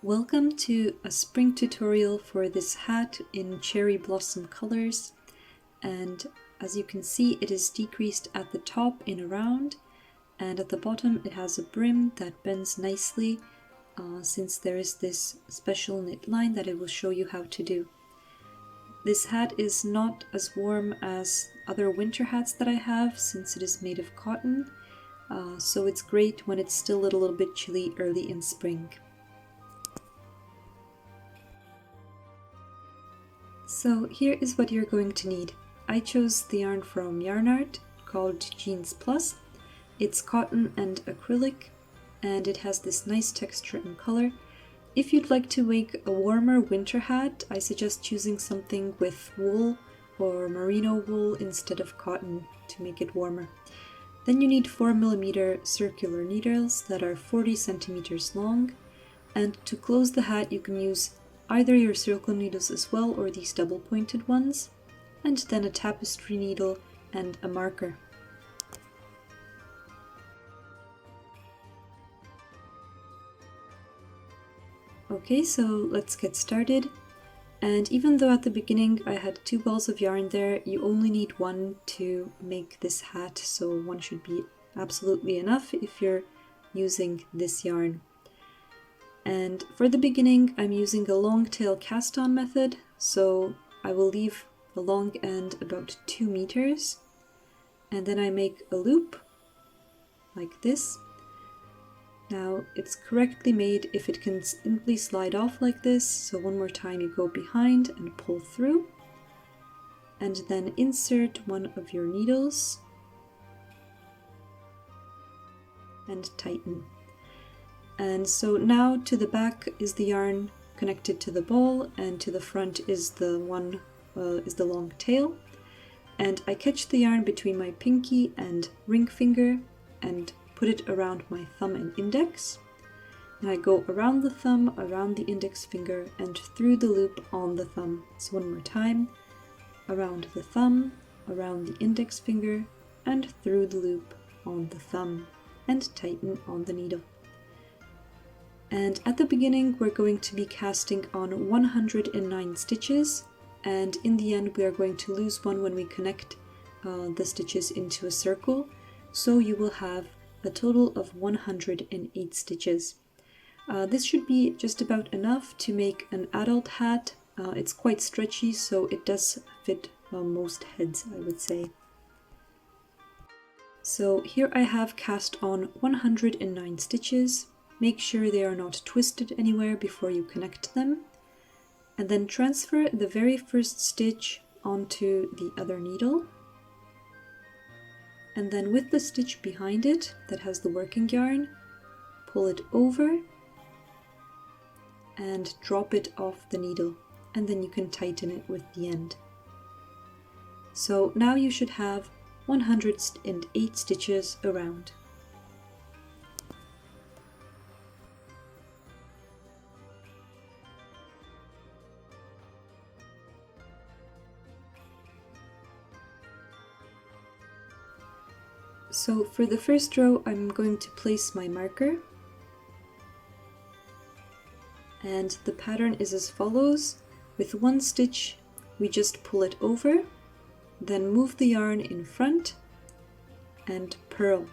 Welcome to a spring tutorial for this hat in cherry blossom colors, and as you can see it is decreased at the top in a round, and at the bottom it has a brim that bends nicely since there is this special knit line that I will show you how to do. This hat is not as warm as other winter hats that I have since it is made of cotton, so it's great when it's still a little bit chilly early in spring. So here is what you're going to need. I chose the yarn from Yarnart called Jeans Plus. It's cotton and acrylic, and it has this nice texture and color. If you'd like to make a warmer winter hat, I suggest choosing something with wool or merino wool instead of cotton to make it warmer. Then you need 4mm circular needles that are 40 centimeters long, and to close the hat you can use either your circle needles as well or these double pointed ones, and then a tapestry needle and a marker. Okay, so let's get started. And even though at the beginning I had 2 balls of yarn there, you only need one to make this hat, so one should be absolutely enough if you're using this yarn. And for the beginning I'm using a long tail cast on method, so I will leave the long end about 2 meters, and then I make a loop like this. Now it's correctly made if it can simply slide off like this, so one more time you go behind and pull through, and then insert one of your needles and tighten. And so now to the back is the yarn connected to the ball, and to the front is the long tail. And I catch the yarn between my pinky and ring finger and put it around my thumb and index. And I go around the thumb, around the index finger, and through the loop on the thumb. So one more time, around the thumb, around the index finger, and through the loop on the thumb, and tighten on the needle. And at the beginning we're going to be casting on 109 stitches, and in the end we are going to lose one when we connect the stitches into a circle, so you will have a total of 108 stitches. This should be just about enough to make an adult hat. It's quite stretchy, so it does fit most heads, I would say. So here I have cast on 109 stitches. Make sure they are not twisted anywhere before you connect them, and then transfer the very first stitch onto the other needle, and then with the stitch behind it that has the working yarn, pull it over and drop it off the needle, and then you can tighten it with the end. So now you should have 108 stitches around. So for the first row I'm going to place my marker, and the pattern is as follows. With one stitch we just pull it over, then move the yarn in front and purl,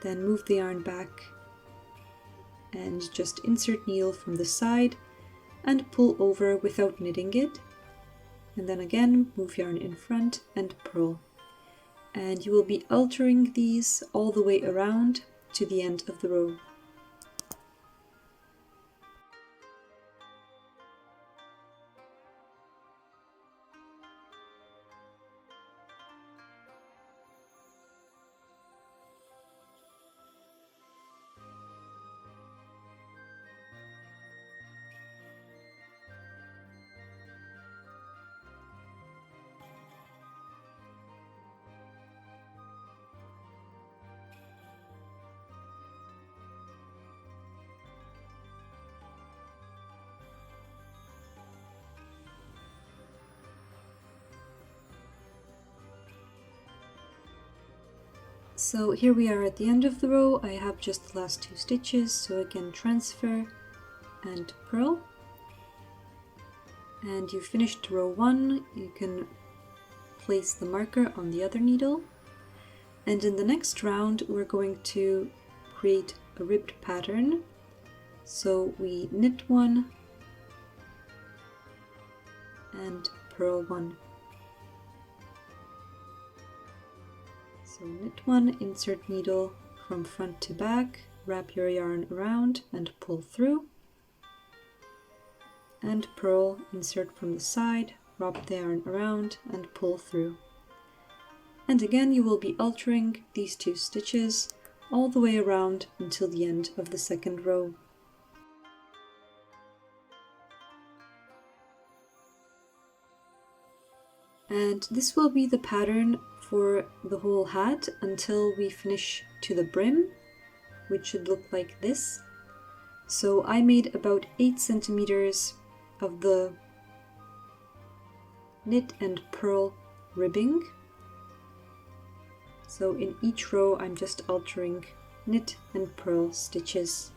then move the yarn back and just insert needle from the side and pull over without knitting it, and then again move yarn in front and purl. And you will be altering these all the way around to the end of the row. So here we are at the end of the row. I have just the last 2 stitches, so again transfer and purl. And you finished row 1, you can place the marker on the other needle. And in the next round we're going to create a ribbed pattern. So we knit 1 and purl 1. So knit 1, insert needle from front to back, wrap your yarn around and pull through. And purl, insert from the side, wrap the yarn around and pull through. And again you will be altering these 2 stitches all the way around until the end of the second row. And this will be the pattern for the whole hat until we finish to the brim, which should look like this. So I made about 8 centimeters of the knit and purl ribbing. So in each row I'm just altering knit and purl stitches.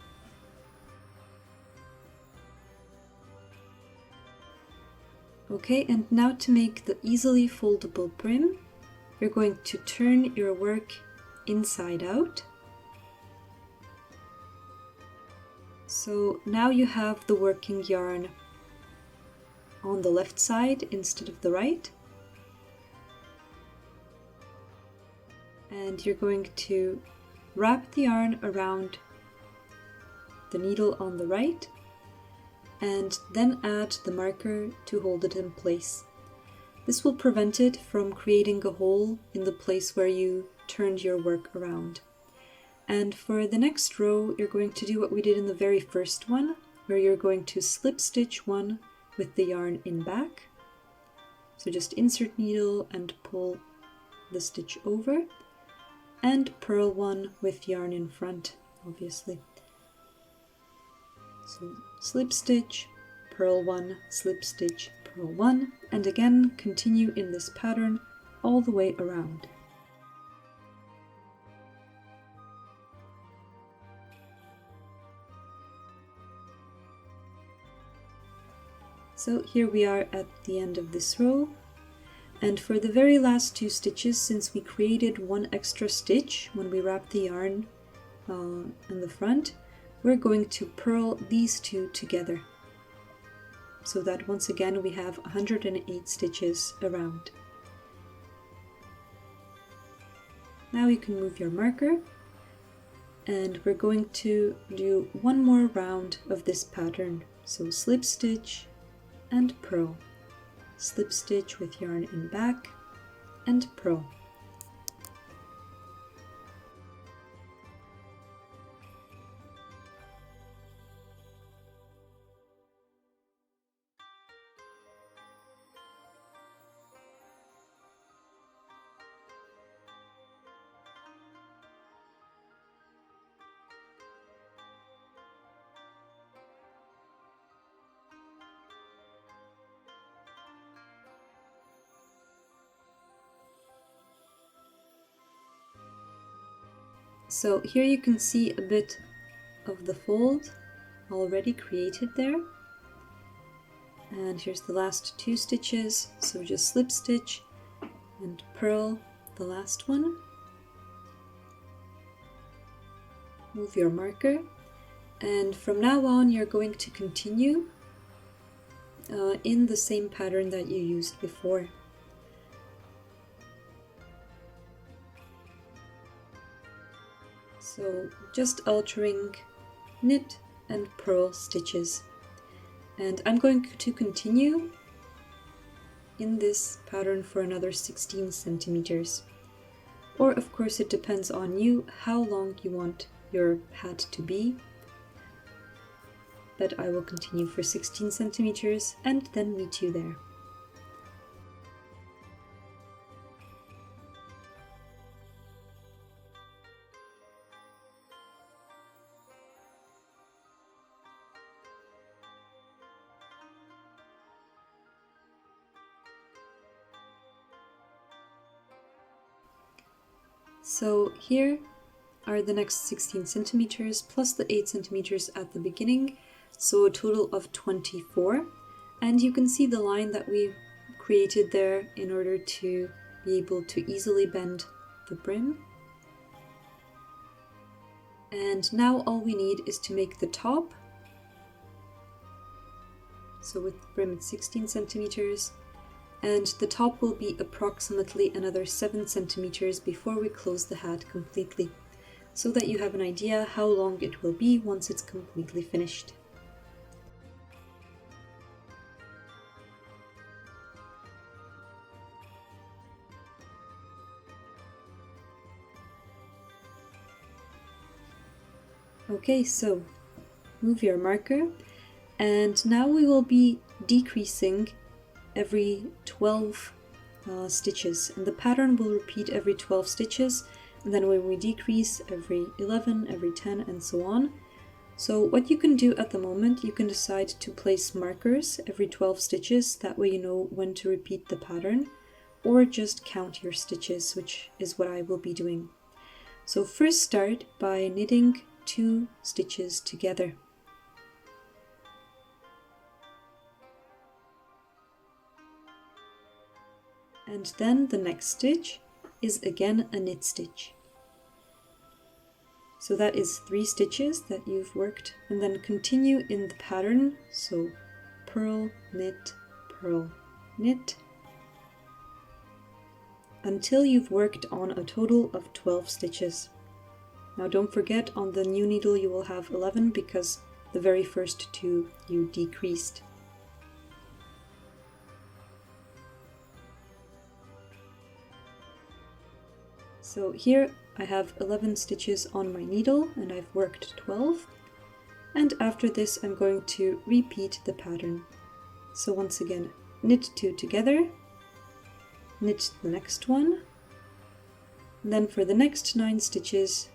Okay, and now to make the easily foldable brim, you're going to turn your work inside out. So now you have the working yarn on the left side instead of the right. And you're going to wrap the yarn around the needle on the right and then add the marker to hold it in place. This will prevent it from creating a hole in the place where you turned your work around. And for the next row, you're going to do what we did in the very first one, where you're going to slip stitch 1 with the yarn in back. So just insert needle and pull the stitch over, and purl 1 with yarn in front, obviously. So slip stitch, purl 1, slip stitch, purl 1, and again continue in this pattern all the way around. So here we are at the end of this row, and for the very last 2 stitches, since we created 1 extra stitch when we wrapped the yarn in the front, we're going to purl these 2 together, so that once again we have 108 stitches around. Now you can move your marker, and we're going to do 1 more round of this pattern. So slip stitch and purl, slip stitch with yarn in back and purl. So here you can see a bit of the fold already created there. And here's the last 2 stitches, so just slip stitch and purl the last one. Move your marker, and from now on you're going to continue in the same pattern that you used before. So just altering knit and purl stitches. And I'm going to continue in this pattern for another 16 centimeters. Or of course it depends on you how long you want your hat to be. But I will continue for 16 centimeters and then meet you there. So here are the next 16 centimeters plus the 8 centimeters at the beginning. so a total of 24. And you can see the line that we created there in order to be able to easily bend the brim. And now all we need is to make the top. So with the brim it's 16 centimeters, and the top will be approximately another 7 centimeters before we close the hat completely, so that you have an idea how long it will be once it's completely finished. Okay, so move your marker, and now we will be decreasing every 12 stitches, and the pattern will repeat every 12 stitches, and then when we decrease every 11, every 10, and so on. So what you can do at the moment, you can decide to place markers every 12 stitches, that way you know when to repeat the pattern, or just count your stitches, which is what I will be doing. So first start by knitting 2 stitches together. And then the next stitch is again a knit stitch. So that is 3 stitches that you've worked, and then continue in the pattern. So purl, knit, until you've worked on a total of 12 stitches. Now don't forget, on the new needle you will have 11 because the very first 2 you decreased. So here I have 11 stitches on my needle and I've worked 12. And after this I'm going to repeat the pattern. So once again, knit 2 together, knit the next one, and then for the next 9 stitches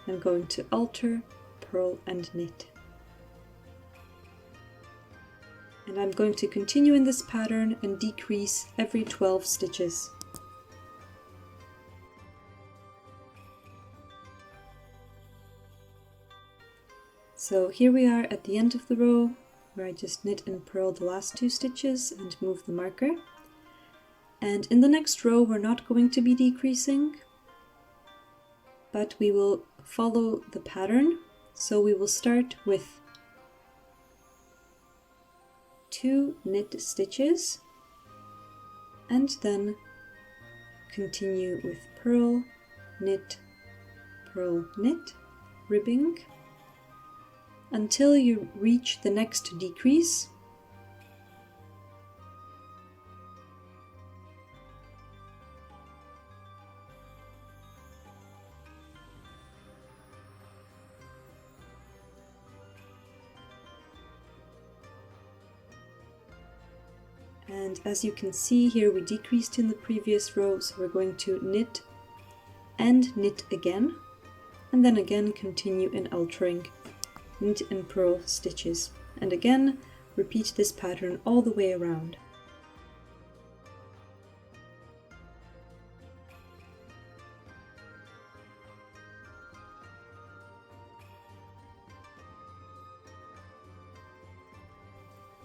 I'm going to alter, purl and knit. And I'm going to continue in this pattern and decrease every 12 stitches. So here we are at the end of the row, where I just knit and purl the last 2 stitches and move the marker. And in the next row we're not going to be decreasing, but we will follow the pattern. So we will start with 2 knit stitches and then continue with purl, knit, ribbing, until you reach the next decrease. And as you can see here, we decreased in the previous row, so we're going to knit and knit again, and then again continue in altering, knit and purl stitches, and again repeat this pattern all the way around.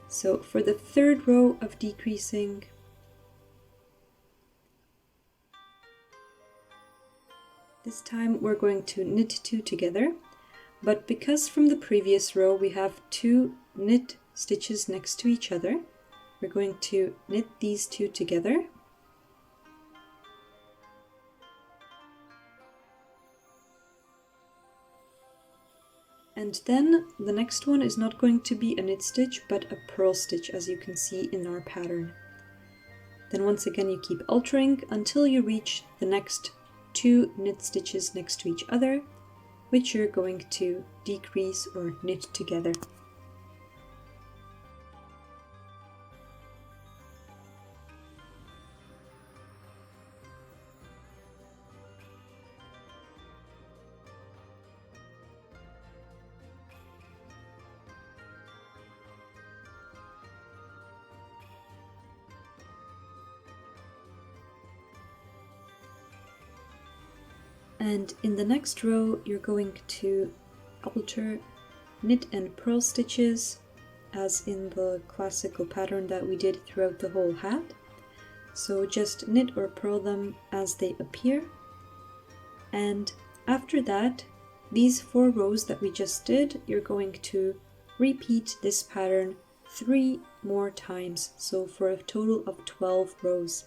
So for the third row of decreasing, this time we're going to knit 2 together, but because from the previous row we have 2 knit stitches next to each other, we're going to knit these 2 together, and then the next one is not going to be a knit stitch but a purl stitch, as you can see in our pattern. Then once again you keep altering until you reach the next 2 knit stitches next to each other, which you're going to decrease or knit together. And in the next row you're going to alter, knit and purl stitches as in the classical pattern that we did throughout the whole hat. So just knit or purl them as they appear. And after that, these 4 rows that we just did, you're going to repeat this pattern 3 more times, so for a total of 12 rows.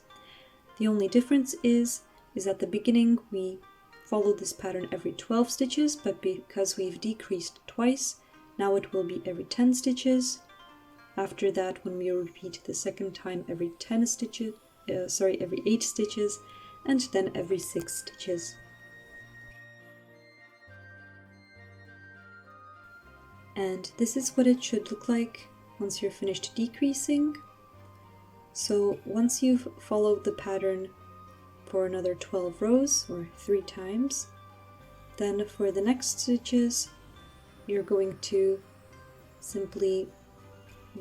The only difference is at the beginning we follow this pattern every 12 stitches, but because we've decreased twice, now it will be every 10 stitches. After that, when we repeat the second time, every 10 stitches, every 8 stitches, and then every 6 stitches. And this is what it should look like once you're finished decreasing. So once you've followed the pattern for another 12 rows or 3 times, then for the next stitches you're going to simply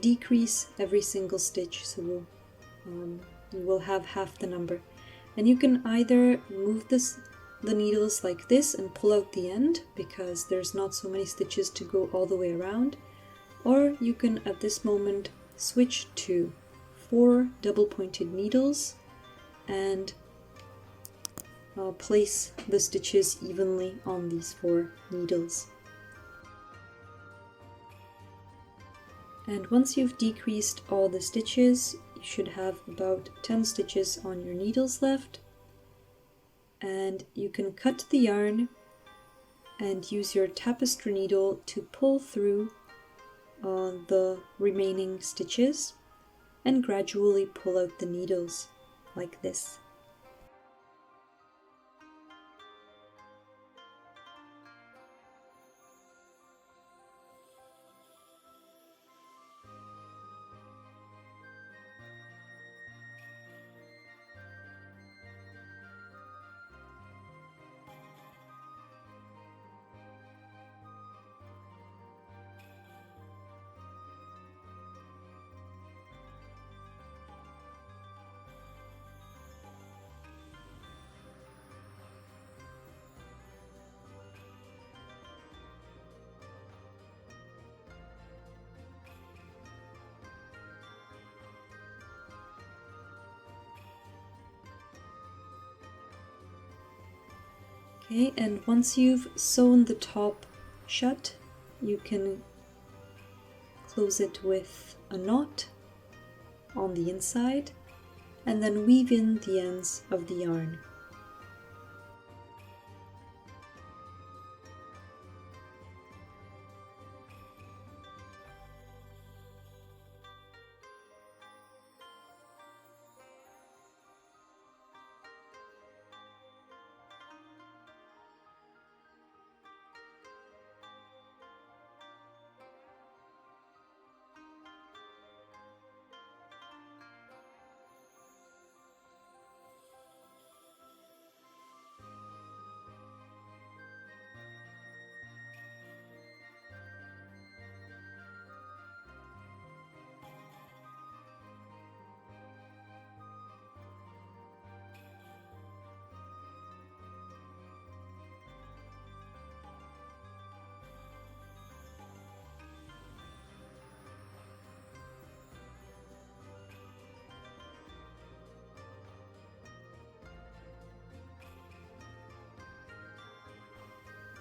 decrease every single stitch, so you will have half the number. And you can either move the needles like this and pull out the end, because there's not so many stitches to go all the way around, or you can at this moment switch to 4 double pointed needles and place the stitches evenly on these 4 needles. And once you've decreased all the stitches, you should have about 10 stitches on your needles left. And you can cut the yarn and use your tapestry needle to pull through the remaining stitches and gradually pull out the needles like this. Okay, and once you've sewn the top shut, you can close it with a knot on the inside and then weave in the ends of the yarn.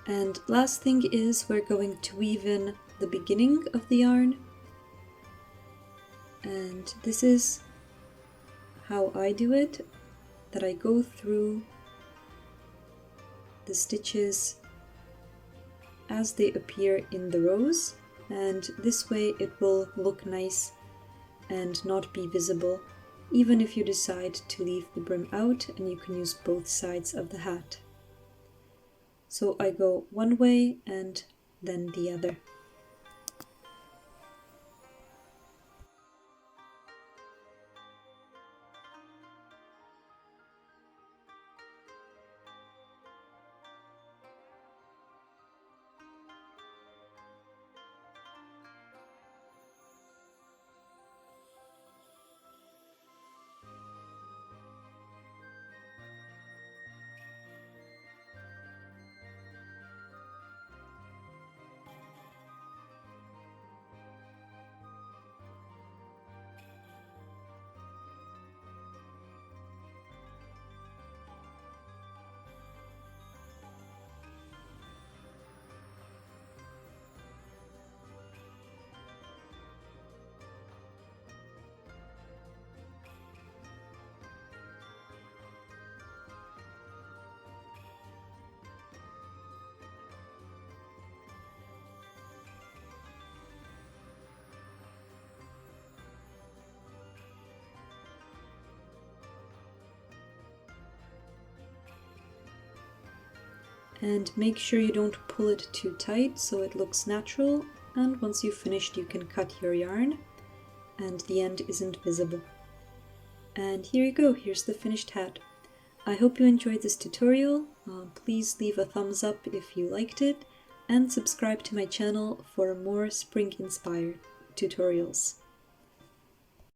And last thing is we're going to weave in the beginning of the yarn, and this is how I do it, that I go through the stitches as they appear in the rows, and this way it will look nice and not be visible, even if you decide to leave the brim out, and you can use both sides of the hat. So I go one way and then the other. And make sure you don't pull it too tight so it looks natural, and once you've finished you can cut your yarn and the end isn't visible. And here you go, here's the finished hat. I hope you enjoyed this tutorial. Please leave a thumbs up if you liked it, and subscribe to my channel for more spring inspired tutorials.